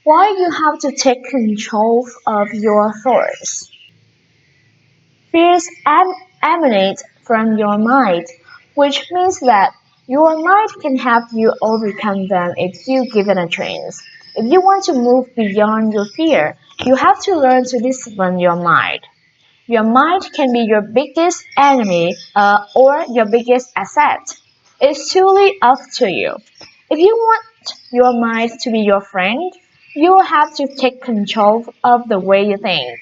Why you have to take control of your thoughts? Fears emanate from your mind, which means that your mind can help you overcome them if you give it a chance. If you want to move beyond your fear, you have to learn to discipline your mind. Your mind can be your biggest enemy or your biggest asset. It's truly up to you. If you want your mind to be your friend, you will have to take control of the way you think.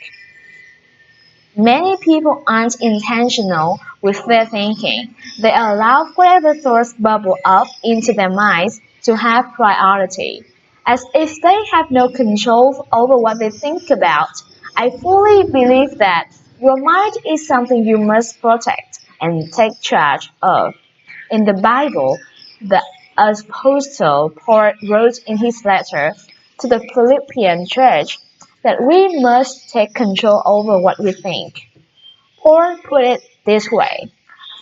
Many people aren't intentional with their thinking. They allow whatever thoughts bubble up into their minds to have priority, as if they have no control over what they think about. I fully believe that your mind is something you must protect and take charge of. In the Bible, the Apostle Paul wrote in his letter to the Philippian church that we must take control over what we think. Or put it this way,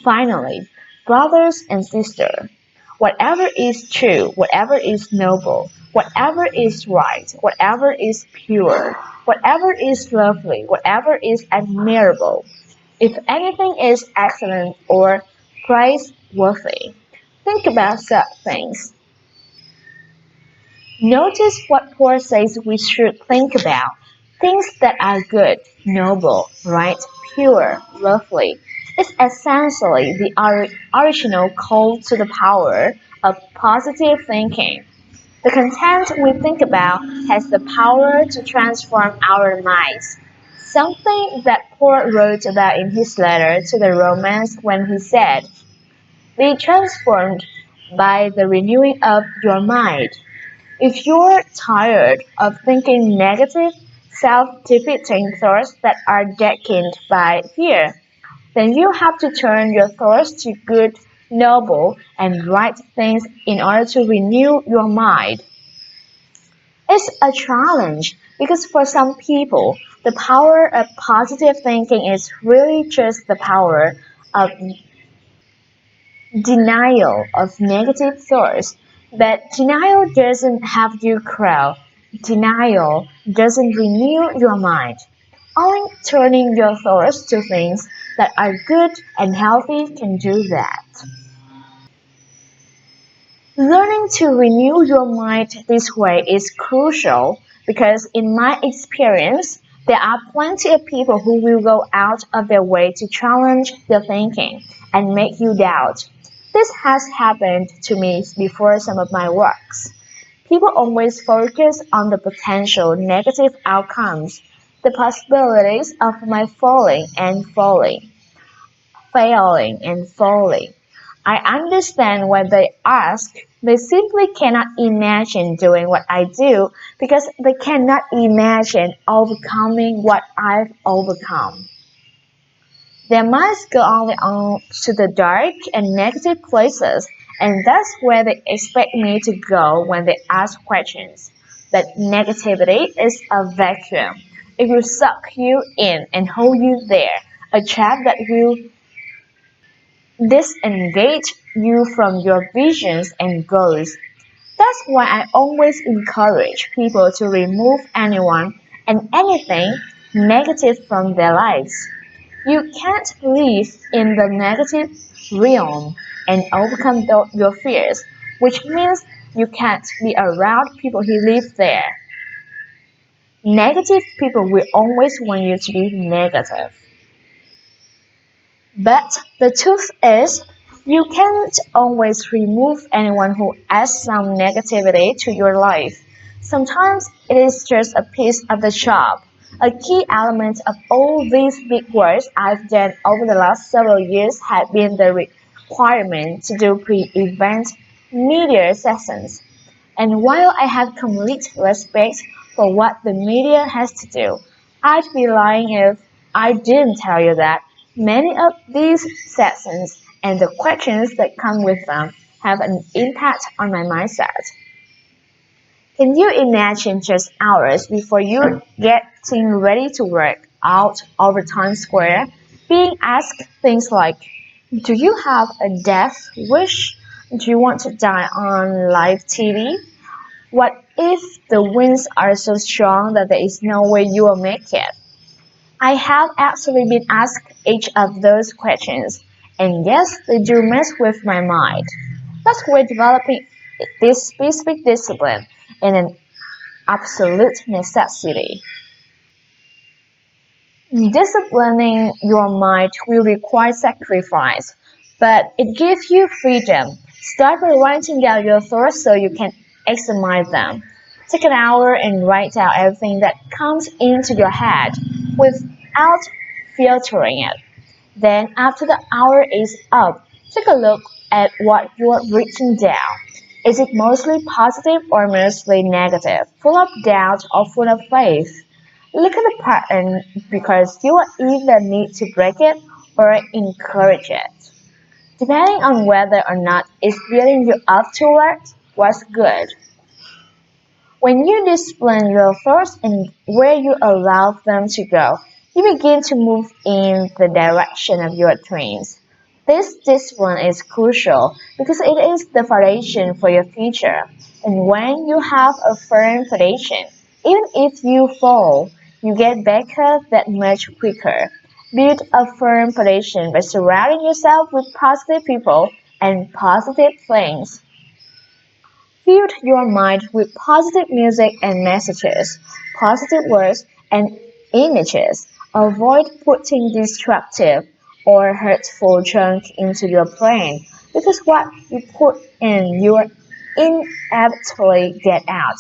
finally, brothers and sisters, whatever is true, whatever is noble, whatever is right, whatever is pure, whatever is lovely, whatever is admirable, if anything is excellent or praiseworthy, think about such things. Notice what Paul says we should think about. Things that are good, noble, right, pure, lovely. It's essentially the original call to the power of positive thinking. The content we think about has the power to transform our minds. Something that Paul wrote about in his letter to the Romans when he said, be transformed by the renewing of your mind. If you're tired of thinking negative, self-defeating thoughts that are darkened by fear, then you have to turn your thoughts to good, noble, and right things in order to renew your mind. It's a challenge because for some people, the power of positive thinking is really just the power of denial of negative thoughts, but denial doesn't have you crawl. Denial doesn't renew your mind. Only turning your thoughts to things that are good and healthy can do that. Learning to renew your mind this way is crucial because, in my experience, there are plenty of people who will go out of their way to challenge your thinking and make you doubt. This has happened to me before some of my works. People always focus on the potential negative outcomes, the possibilities of my failing and falling. I understand when they ask. They simply cannot imagine doing what I do because they cannot imagine overcoming what I've overcome. Their minds go only on to the dark and negative places, and that's where they expect me to go when they ask questions. But negativity is a vacuum. It will suck you in and hold you there, a trap that will disengage you from your visions and goals. That's why I always encourage people to remove anyone and anything negative from their lives. You can't live in the negative realm and overcome your fears, which means you can't be around people who live there. Negative people will always want you to be negative. But the truth is, you can't always remove anyone who adds some negativity to your life. Sometimes it is just a piece of the job. A key element of all these big works I've done over the last several years has been the requirement to do pre-event media sessions. And while I have complete respect for what the media has to do, I'd be lying if I didn't tell you that many of these sessions and the questions that come with them have an impact on my mindset. Can you imagine just hours before you getting ready to work out over Times Square being asked things like, do you have a death wish? Do you want to die on live TV? What if the winds are so strong that there is no way you will make it? I have actually been asked each of those questions, and yes, they do mess with my mind. That's why developing this specific discipline is an absolute necessity. Disciplining your mind will require sacrifice, but it gives you freedom. Start by writing down your thoughts so you can examine them. Take an hour and write down everything that comes into your head without filtering it. Then, after the hour is up, take a look at what you are written down. Is it mostly positive or mostly negative, full of doubt or full of faith? Look at the pattern because you will either need to break it or encourage it, depending on whether or not it's building you up towards what's good. When you discipline your thoughts and where you allow them to go, you begin to move in the direction of your dreams. This discipline is crucial because it is the foundation for your future. And when you have a firm foundation, even if you fall, you get back up that much quicker. Build a firm foundation by surrounding yourself with positive people and positive things. Fill your mind with positive music and messages, positive words and images. Avoid putting destructive or hurtful junk into your brain because what you put in, you will inevitably get out.